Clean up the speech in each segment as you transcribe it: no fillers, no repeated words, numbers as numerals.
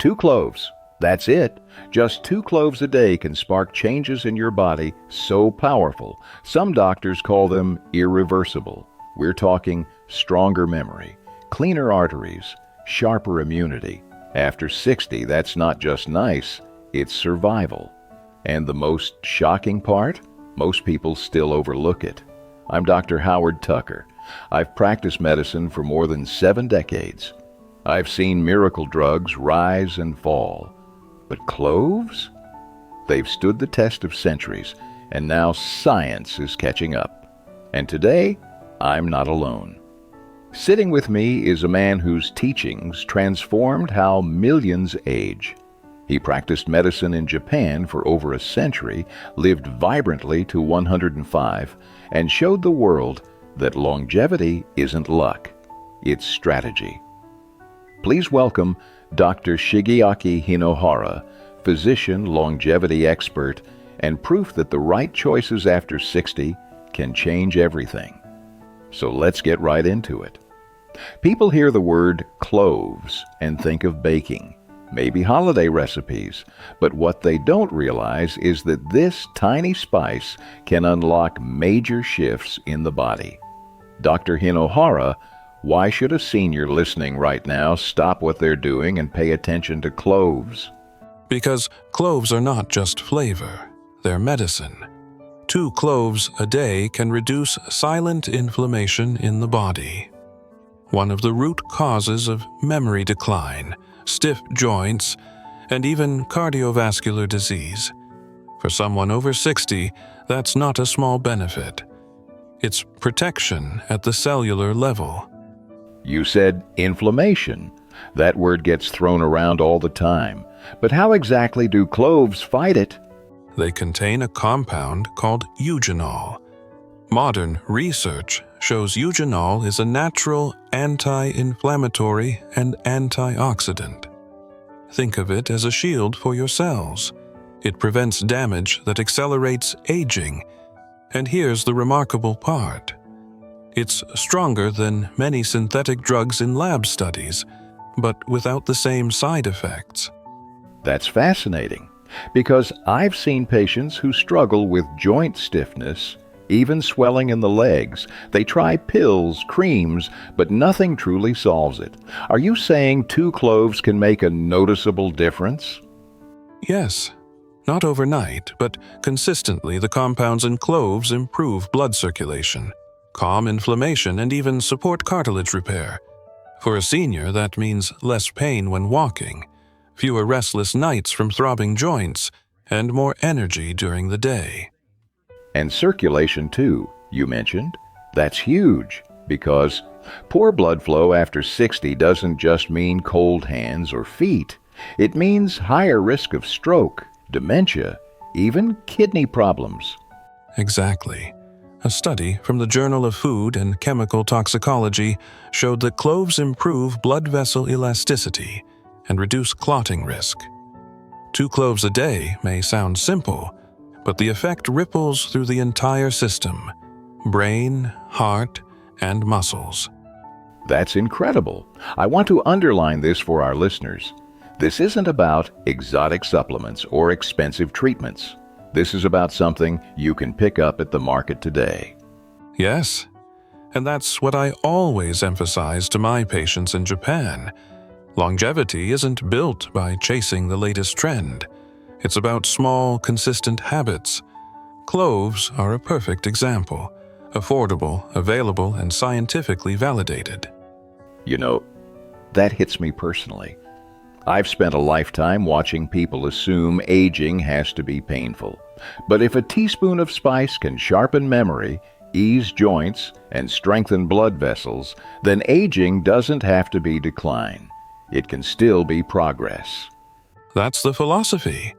2 cloves. That's it. Just 2 cloves a day can spark changes in your body so powerful. Some doctors call them irreversible. We're talking stronger memory, cleaner arteries, sharper immunity. After 60, that's not just nice, it's survival. And the most shocking part? Most people still overlook it. I'm Dr. Howard Tucker. I've practiced medicine for more than 7 decades. I've seen miracle drugs rise and fall. But cloves? They've stood the test of centuries, and now science is catching up. And today, I'm not alone. Sitting with me is a man whose teachings transformed how millions age. He practiced medicine in Japan for over a century, lived vibrantly to 105, and showed the world that longevity isn't luck, it's strategy. Please welcome Dr. Shigeaki Hinohara, physician, longevity expert, and proof that the right choices after 60 can change everything. So let's get right into it. People hear the word cloves and think of baking, maybe holiday recipes, but what they don't realize is that this tiny spice can unlock major shifts in the body. Dr. Hinohara, why should a senior listening right now stop what they're doing and pay attention to cloves? Because cloves are not just flavor, they're medicine. 2 cloves a day can reduce silent inflammation in the body, one of the root causes of memory decline, stiff joints, and even cardiovascular disease. For someone over 60, that's not a small benefit. It's protection at the cellular level. You said inflammation. That word gets thrown around all the time. But how exactly do cloves fight it? They contain a compound called eugenol. Modern research shows eugenol is a natural anti-inflammatory and antioxidant. Think of it as a shield for your cells. It prevents damage that accelerates aging. And here's the remarkable part. It's stronger than many synthetic drugs in lab studies, but without the same side effects. That's fascinating, because I've seen patients who struggle with joint stiffness, even swelling in the legs. They try pills, creams, but nothing truly solves it. Are you saying 2 cloves can make a noticeable difference? Yes. Not overnight, but consistently the compounds in cloves improve blood circulation, calm inflammation, and even support cartilage repair. For a senior, that means less pain when walking, fewer restless nights from throbbing joints, and more energy during the day. And circulation too, you mentioned. That's huge, because poor blood flow after 60 doesn't just mean cold hands or feet. It means higher risk of stroke, dementia, even kidney problems. Exactly. A study from the Journal of Food and Chemical Toxicology showed that cloves improve blood vessel elasticity and reduce clotting risk. 2 cloves a day may sound simple, but the effect ripples through the entire system: brain, heart, and muscles. That's incredible. I want to underline this for our listeners. This isn't about exotic supplements or expensive treatments. This is about something you can pick up at the market today. Yes, and that's what I always emphasize to my patients in Japan. Longevity isn't built by chasing the latest trend. It's about small, consistent habits. Cloves are a perfect example. Affordable, available, and scientifically validated. You know, that hits me personally. I've spent a lifetime watching people assume aging has to be painful. But if a teaspoon of spice can sharpen memory, ease joints, and strengthen blood vessels, then aging doesn't have to be decline. It can still be progress. That's the philosophy.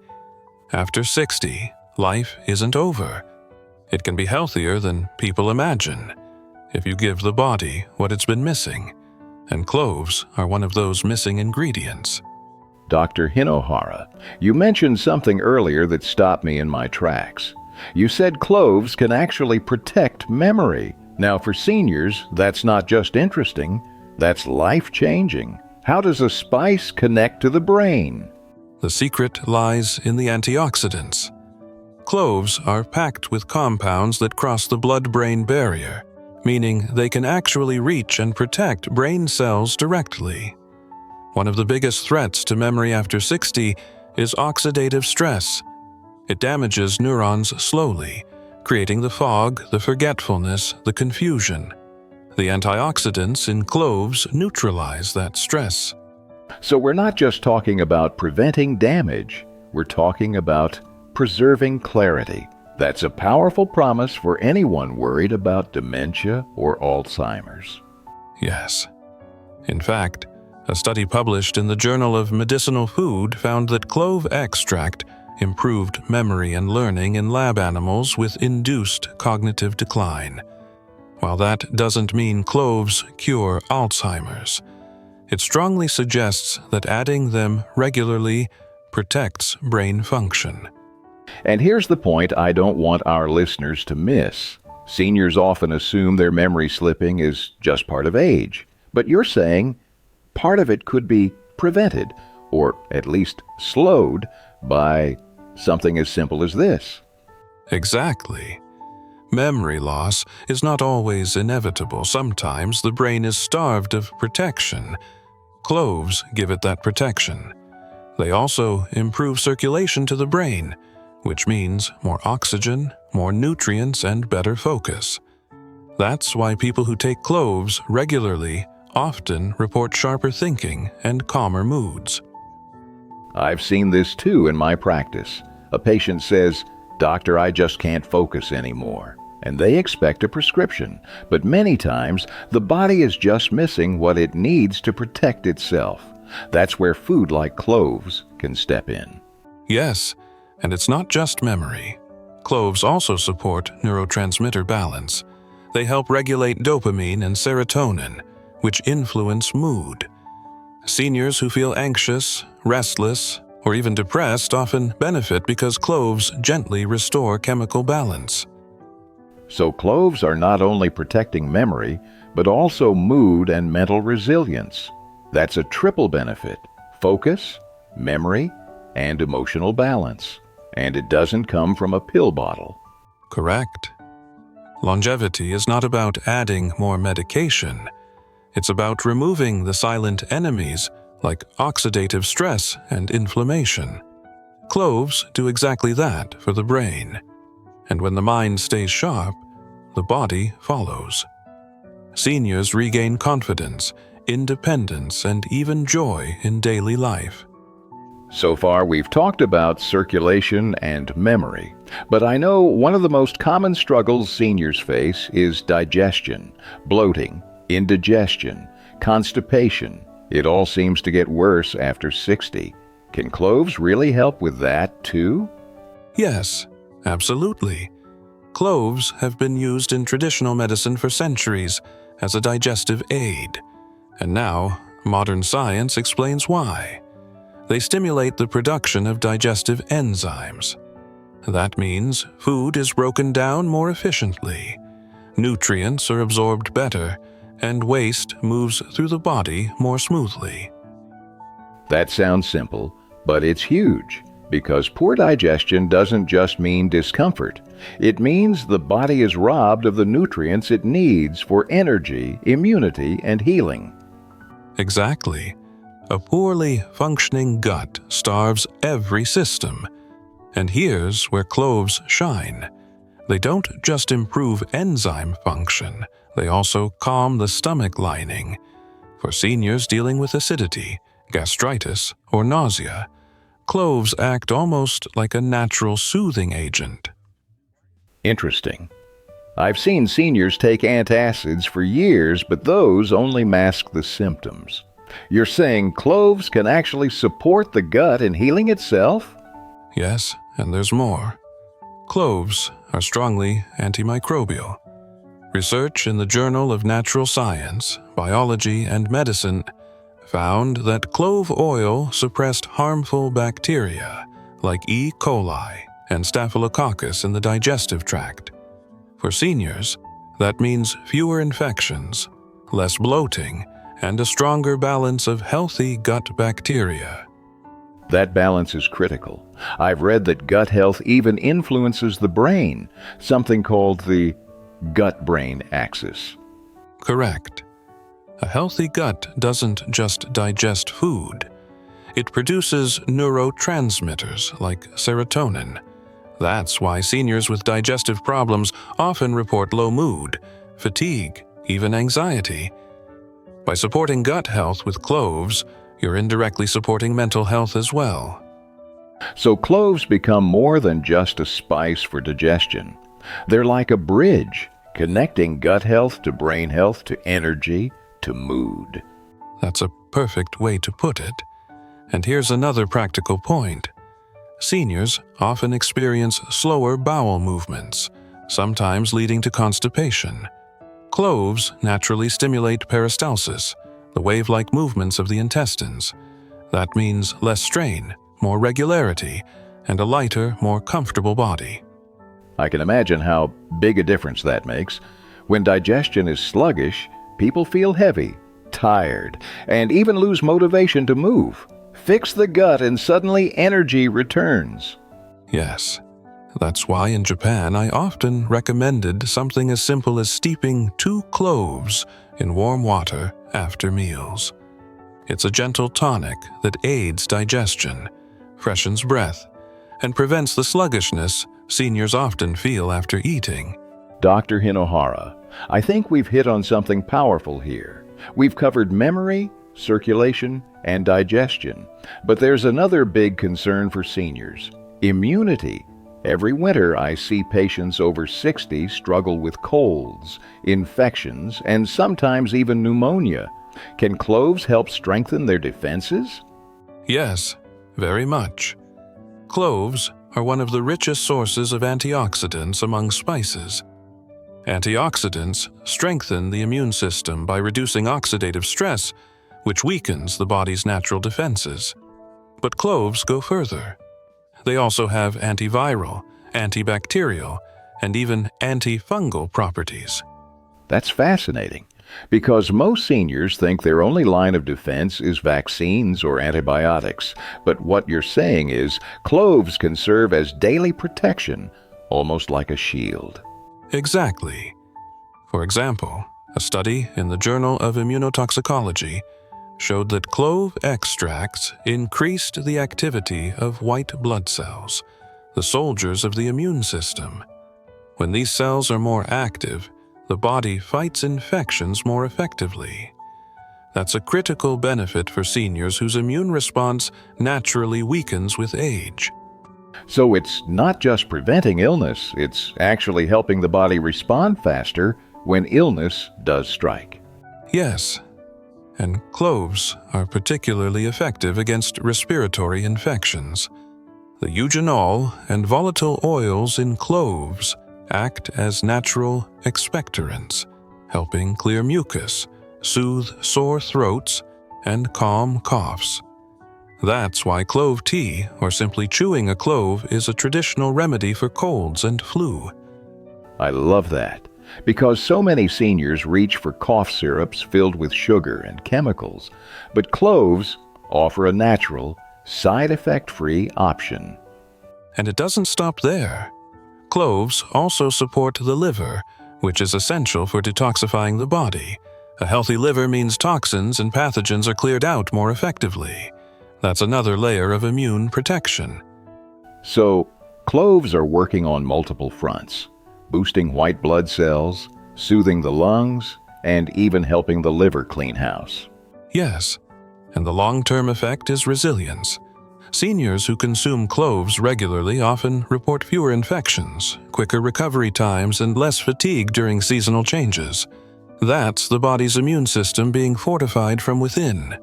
After 60, life isn't over. It can be healthier than people imagine, if you give the body what it's been missing. And cloves are one of those missing ingredients. Dr. Hinohara, you mentioned something earlier that stopped me in my tracks. You said cloves can actually protect memory. Now, for seniors, that's not just interesting, that's life-changing. How does a spice connect to the brain? The secret lies in the antioxidants. Cloves are packed with compounds that cross the blood-brain barrier, meaning they can actually reach and protect brain cells directly. One of the biggest threats to memory after 60 is oxidative stress. It damages neurons slowly, creating the fog, the forgetfulness, the confusion. The antioxidants in cloves neutralize that stress. So we're not just talking about preventing damage, we're talking about preserving clarity. That's a powerful promise for anyone worried about dementia or Alzheimer's. Yes. In fact, a study published in the Journal of Medicinal Food found that clove extract improved memory and learning in lab animals with induced cognitive decline. While that doesn't mean cloves cure Alzheimer's, it strongly suggests that adding them regularly protects brain function. And here's the point I don't want our listeners to miss. Seniors often assume their memory slipping is just part of age, but you're saying part of it could be prevented, or at least slowed, by something as simple as this. Exactly. Memory loss is not always inevitable. Sometimes the brain is starved of protection. Cloves give it that protection. They also improve circulation to the brain, which means more oxygen, more nutrients, and better focus. That's why people who take cloves regularly often report sharper thinking and calmer moods. I've seen this too in my practice. A patient says, "Doctor, I just can't focus anymore." And they expect a prescription, but many times the body is just missing what it needs to protect itself. That's where food like cloves can step in. Yes, and it's not just memory. Cloves also support neurotransmitter balance. They help regulate dopamine and serotonin, which influence mood. Seniors who feel anxious, restless, or even depressed often benefit because cloves gently restore chemical balance. So cloves are not only protecting memory, but also mood and mental resilience. That's a triple benefit: focus, memory, and emotional balance. And it doesn't come from a pill bottle. Correct. Longevity is not about adding more medication. It's about removing the silent enemies like oxidative stress and inflammation. Cloves do exactly that for the brain. And when the mind stays sharp, the body follows. Seniors regain confidence, independence, and even joy in daily life. So far, we've talked about circulation and memory, but I know one of the most common struggles seniors face is digestion, bloating, indigestion, constipation. It all seems to get worse after 60. Can cloves really help with that too? Yes, absolutely. Cloves have been used in traditional medicine for centuries as a digestive aid, and now modern science explains why. They stimulate the production of digestive enzymes. That means food is broken down more efficiently, nutrients are absorbed better, and waste moves through the body more smoothly. That sounds simple, but it's huge, because poor digestion doesn't just mean discomfort. It means the body is robbed of the nutrients it needs for energy, immunity, and healing. Exactly. A poorly functioning gut starves every system. And here's where cloves shine. They don't just improve enzyme function, they also calm the stomach lining. For seniors dealing with acidity, gastritis, or nausea, cloves act almost like a natural soothing agent. Interesting. I've seen seniors take antacids for years, but those only mask the symptoms. You're saying cloves can actually support the gut in healing itself? Yes, and there's more. Cloves are strongly antimicrobial. Research in the Journal of Natural Science, Biology, and Medicine found that clove oil suppressed harmful bacteria like E. coli and Staphylococcus in the digestive tract. For seniors, that means fewer infections, less bloating, and a stronger balance of healthy gut bacteria. That balance is critical. I've read that gut health even influences the brain, something called the gut-brain axis. Correct. A healthy gut doesn't just digest food. It produces neurotransmitters like serotonin. That's why seniors with digestive problems often report low mood, fatigue, even anxiety. By supporting gut health with cloves, you're indirectly supporting mental health as well. So cloves become more than just a spice for digestion. They're like a bridge, connecting gut health to brain health to energy to mood. That's a perfect way to put it. And here's another practical point. Seniors often experience slower bowel movements, sometimes leading to constipation. Cloves naturally stimulate peristalsis, the wave-like movements of the intestines. That means less strain, more regularity, and a lighter, more comfortable body. I can imagine how big a difference that makes. When digestion is sluggish, people feel heavy, tired, and even lose motivation to move. Fix the gut and suddenly energy returns. Yes, that's why in Japan I often recommended something as simple as steeping 2 cloves in warm water after meals. It's a gentle tonic that aids digestion, freshens breath, and prevents the sluggishness seniors often feel after eating. Dr. Hinohara, I think we've hit on something powerful here. We've covered memory, circulation, and digestion. But there's another big concern for seniors: immunity. Every winter I see patients over 60 struggle with colds, infections, and sometimes even pneumonia. Can cloves help strengthen their defenses? Yes, very much. Cloves are one of the richest sources of antioxidants among spices. Antioxidants strengthen the immune system by reducing oxidative stress, which weakens the body's natural defenses. But cloves go further. They also have antiviral, antibacterial, and even antifungal properties. That's fascinating, because most seniors think their only line of defense is vaccines or antibiotics. But what you're saying is cloves can serve as daily protection, almost like a shield. Exactly. For example, a study in the Journal of Immunotoxicology showed that clove extracts increased the activity of white blood cells, the soldiers of the immune system. When these cells are more active, the body fights infections more effectively. That's a critical benefit for seniors whose immune response naturally weakens with age. So it's not just preventing illness, it's actually helping the body respond faster when illness does strike. Yes, and cloves are particularly effective against respiratory infections. The eugenol and volatile oils in cloves act as natural expectorants, helping clear mucus, soothe sore throats, and calm coughs. That's why clove tea, or simply chewing a clove, is a traditional remedy for colds and flu. I love that, because so many seniors reach for cough syrups filled with sugar and chemicals, but cloves offer a natural, side effect-free option. And it doesn't stop there. Cloves also support the liver, which is essential for detoxifying the body. A healthy liver means toxins and pathogens are cleared out more effectively. That's another layer of immune protection. So, cloves are working on multiple fronts, boosting white blood cells, soothing the lungs, and even helping the liver clean house. Yes, and the long-term effect is resilience. Seniors who consume cloves regularly often report fewer infections, quicker recovery times, and less fatigue during seasonal changes. That's the body's immune system being fortified from within.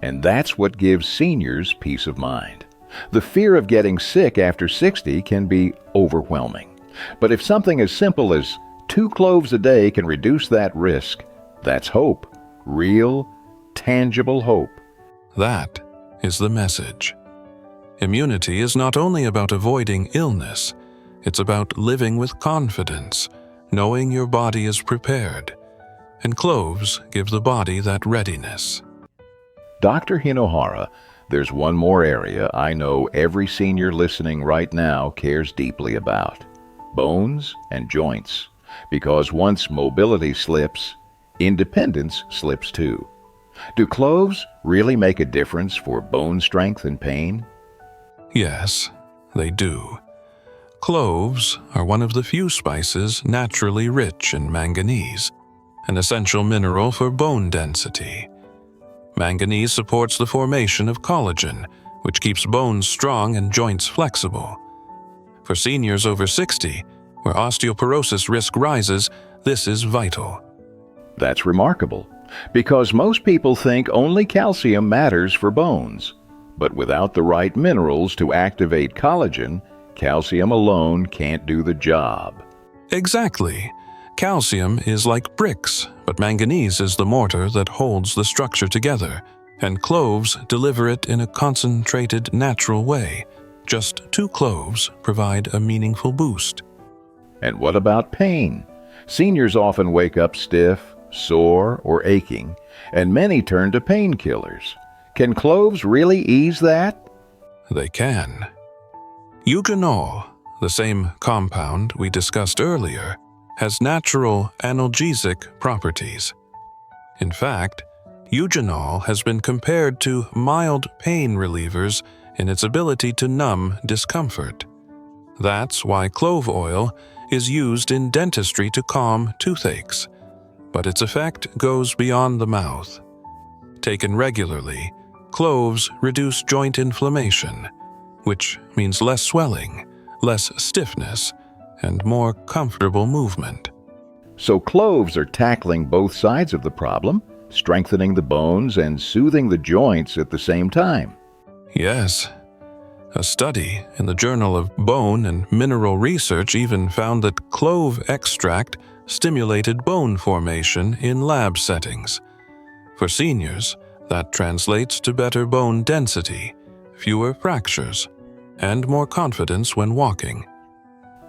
And that's what gives seniors peace of mind. The fear of getting sick after 60 can be overwhelming. But if something as simple as 2 cloves a day can reduce that risk, that's hope. Real, tangible hope. That is the message. Immunity is not only about avoiding illness, it's about living with confidence, knowing your body is prepared. and cloves give the body that readiness. Dr. Hinohara, there's one more area I know every senior listening right now cares deeply about: bones and joints. Because once mobility slips, independence slips too. Do cloves really make a difference for bone strength and pain? Yes, they do. Cloves are one of the few spices naturally rich in manganese, an essential mineral for bone density. Manganese supports the formation of collagen, which keeps bones strong and joints flexible. For seniors over 60, where osteoporosis risk rises, this is vital. That's remarkable, because most people think only calcium matters for bones. But without the right minerals to activate collagen, calcium alone can't do the job. Exactly. Calcium is like bricks, but manganese is the mortar that holds the structure together, and cloves deliver it in a concentrated, natural way. Just 2 cloves provide a meaningful boost. And what about pain? Seniors often wake up stiff, sore, or aching, and many turn to painkillers. Can cloves really ease that? They can. Eugenol, the same compound we discussed earlier, has natural analgesic properties. In fact, eugenol has been compared to mild pain relievers in its ability to numb discomfort. That's why clove oil is used in dentistry to calm toothaches, but its effect goes beyond the mouth. Taken regularly, cloves reduce joint inflammation, which means less swelling, less stiffness, and more comfortable movement. So cloves are tackling both sides of the problem, strengthening the bones and soothing the joints at the same time. Yes. A study in the Journal of Bone and Mineral Research even found that clove extract stimulated bone formation in lab settings. For seniors, that translates to better bone density, fewer fractures, and more confidence when walking.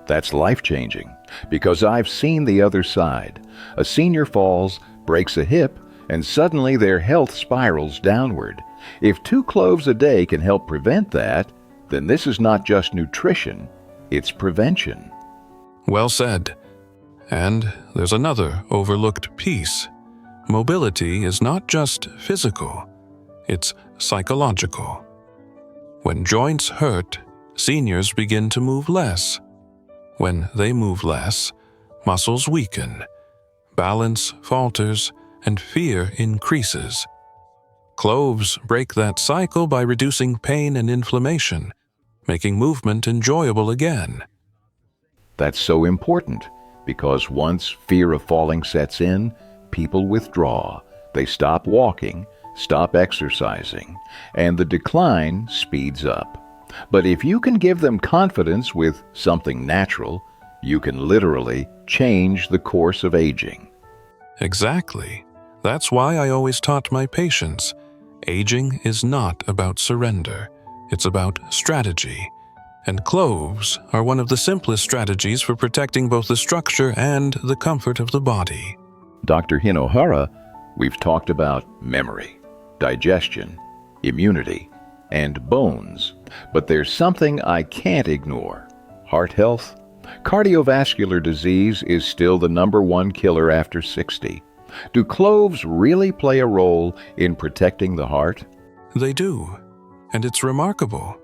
That's life-changing, because I've seen the other side. A senior falls, breaks a hip, and suddenly their health spirals downward. If 2 cloves a day can help prevent that, then this is not just nutrition, it's prevention. Well said. And there's another overlooked piece. Mobility is not just physical, it's psychological. When joints hurt, seniors begin to move less. When they move less, muscles weaken, balance falters, and fear increases. Cloves break that cycle by reducing pain and inflammation, making movement enjoyable again. That's so important, because once fear of falling sets in, people withdraw. They stop walking, stop exercising, and the decline speeds up. But if you can give them confidence with something natural, you can literally change the course of aging. Exactly. That's why I always taught my patients, aging is not about surrender, it's about strategy. And cloves are one of the simplest strategies for protecting both the structure and the comfort of the body. Dr. Hinohara, we've talked about memory, digestion, immunity, and bones, but there's something I can't ignore: heart health. Cardiovascular disease is still the #1 killer after 60. Do cloves really play a role in protecting the heart? They do, and it's remarkable.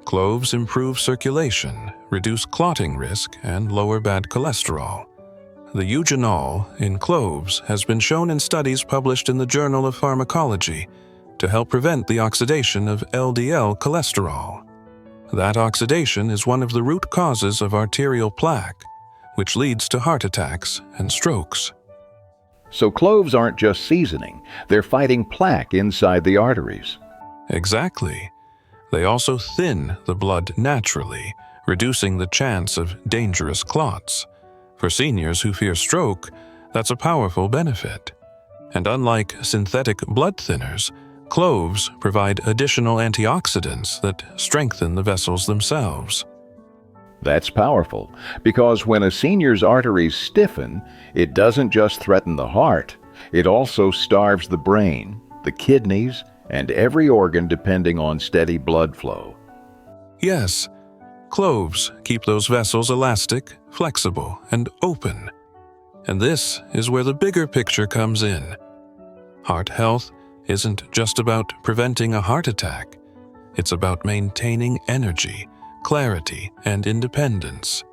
Cloves improve circulation, reduce clotting risk, and lower bad cholesterol. The eugenol in cloves has been shown in studies published in the Journal of Pharmacology to help prevent the oxidation of LDL cholesterol. That oxidation is one of the root causes of arterial plaque, which leads to heart attacks and strokes. So cloves aren't just seasoning, they're fighting plaque inside the arteries. Exactly. They also thin the blood naturally, reducing the chance of dangerous clots. For seniors who fear stroke, that's a powerful benefit. And unlike synthetic blood thinners, cloves provide additional antioxidants that strengthen the vessels themselves. That's powerful, because when a senior's arteries stiffen, it doesn't just threaten the heart, it also starves the brain, the kidneys, and every organ depending on steady blood flow. Yes, cloves keep those vessels elastic, flexible, and open. And this is where the bigger picture comes in. Heart health isn't just about preventing a heart attack. It's about maintaining energy, clarity, and independence.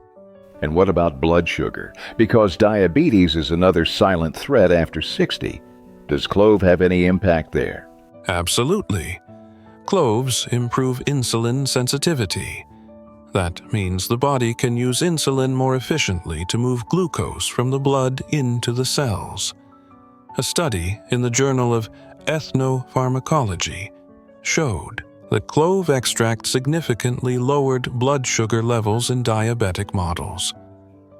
And what about blood sugar? Because diabetes is another silent threat after 60. Does clove have any impact there? Absolutely. Cloves improve insulin sensitivity. That means the body can use insulin more efficiently to move glucose from the blood into the cells. A study in the Journal of Ethnopharmacology showed that clove extract significantly lowered blood sugar levels in diabetic models.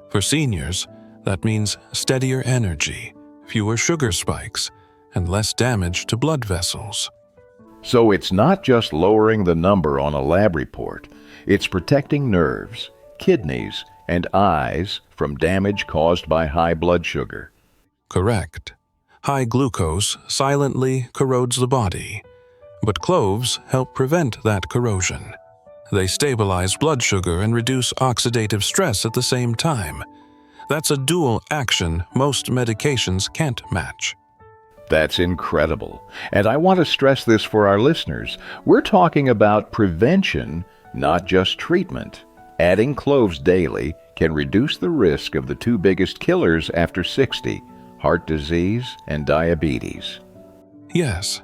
For seniors, that means steadier energy, fewer sugar spikes, and less damage to blood vessels. So it's not just lowering the number on a lab report, it's protecting nerves, kidneys, and eyes from damage caused by high blood sugar. Correct. High glucose silently corrodes the body, but cloves help prevent that corrosion. They stabilize blood sugar and reduce oxidative stress at the same time. That's a dual action most medications can't match. That's incredible. And I want to stress this for our listeners. We're talking about prevention, not just treatment. Adding cloves daily can reduce the risk of the two biggest killers after 60, heart disease and diabetes. Yes.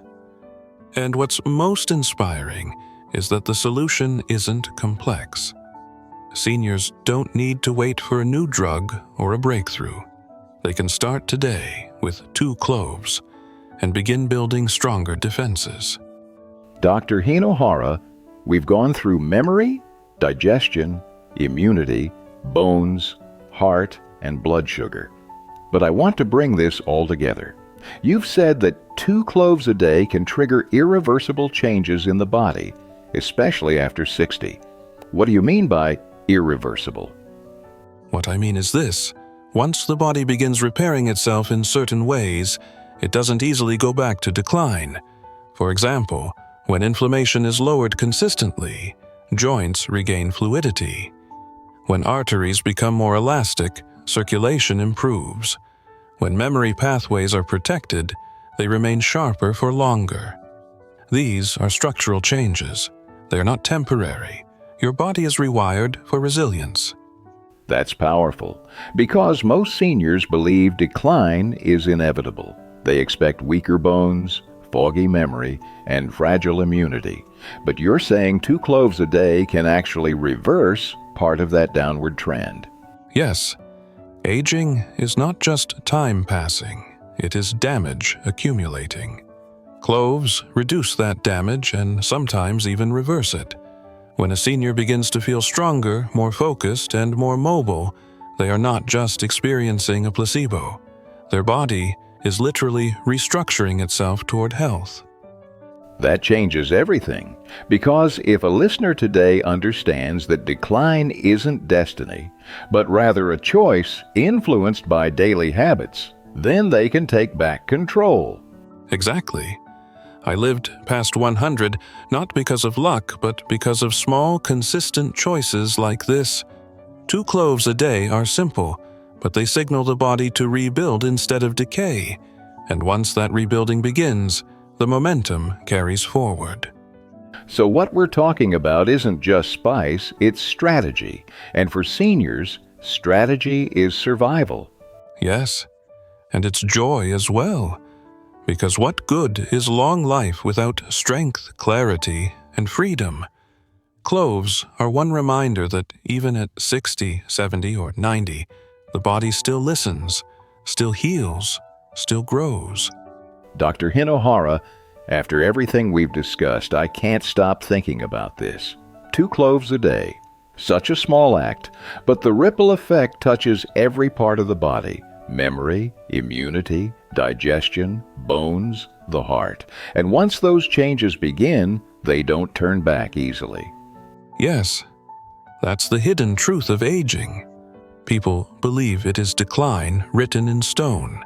And what's most inspiring is that the solution isn't complex. Seniors don't need to wait for a new drug or a breakthrough. They can start today with 2 cloves and begin building stronger defenses. Dr. Hinohara, we've gone through memory, digestion, immunity, bones, heart, and blood sugar. But I want to bring this all together. You've said that 2 cloves a day can trigger irreversible changes in the body, especially after 60. What do you mean by irreversible? What I mean is this: once the body begins repairing itself in certain ways, it doesn't easily go back to decline. For example, when inflammation is lowered consistently, joints regain fluidity. When arteries become more elastic, circulation improves. When memory pathways are protected, they remain sharper for longer. These are structural changes. They are not temporary. Your body is rewired for resilience. That's powerful, because most seniors believe decline is inevitable. They expect weaker bones, foggy memory, and fragile immunity. But you're saying 2 cloves a day can actually reverse part of that downward trend. Yes, aging is not just time passing, it is damage accumulating. Cloves reduce that damage and sometimes even reverse it. When a senior begins to feel stronger, more focused, and more mobile, they are not just experiencing a placebo. Their body is literally restructuring itself toward health. That changes everything, because if a listener today understands that decline isn't destiny, but rather a choice influenced by daily habits, then they can take back control. Exactly. I lived past 100 not because of luck, but because of small, consistent choices like this. 2 cloves a day are simple, but they signal the body to rebuild instead of decay. And once that rebuilding begins, the momentum carries forward. So what we're talking about isn't just spice, it's strategy. And for seniors, strategy is survival. Yes, and it's joy as well. Because what good is long life without strength, clarity, and freedom? Cloves are one reminder that even at 60, 70, or 90, the body still listens, still heals, still grows. Dr. Hinohara, after everything we've discussed, I can't stop thinking about this. 2 cloves a day. Such a small act, but the ripple effect touches every part of the body. Memory, immunity, digestion, bones, the heart. And once those changes begin, they don't turn back easily. Yes, That's the hidden truth of aging. People believe it is decline written in stone.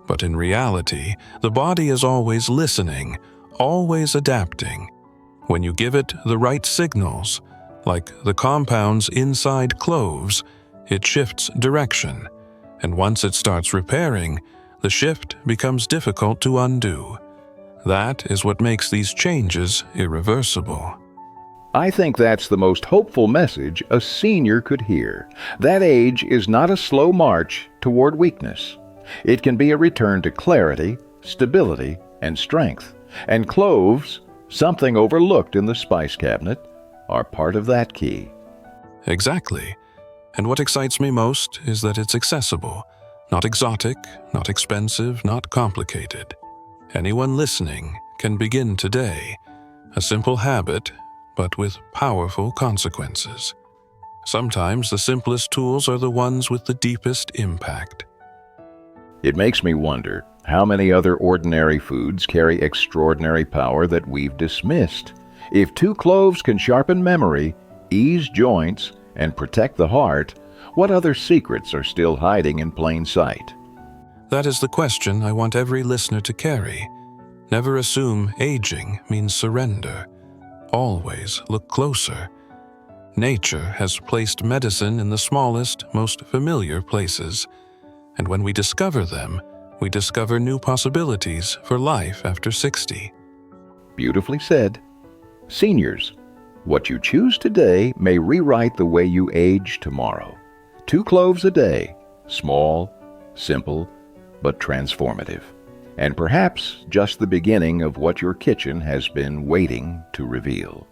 But in reality, the body is always listening, always adapting. When you give it the right signals, like the compounds inside cloves, it shifts direction. And once it starts repairing, the shift becomes difficult to undo. That is what makes these changes irreversible. I think that's the most hopeful message a senior could hear. That age is not a slow march toward weakness. It can be a return to clarity, stability, and strength. And cloves, something overlooked in the spice cabinet, are part of that key. Exactly. And what excites me most is that it's accessible, not exotic, not expensive, not complicated. Anyone listening can begin today. A simple habit, but with powerful consequences. Sometimes the simplest tools are the ones with the deepest impact. It makes me wonder how many other ordinary foods carry extraordinary power that we've dismissed. If 2 cloves can sharpen memory, ease joints, and protect the heart, what other secrets are still hiding in plain sight? That is the question I want every listener to carry. Never assume aging means surrender. Always look closer. Nature has placed medicine in the smallest, most familiar places. And when we discover them, we discover new possibilities for life after 60. Beautifully said. Seniors, what you choose today may rewrite the way you age tomorrow. 2 cloves a day, small, simple, but transformative. And perhaps just the beginning of what your kitchen has been waiting to reveal.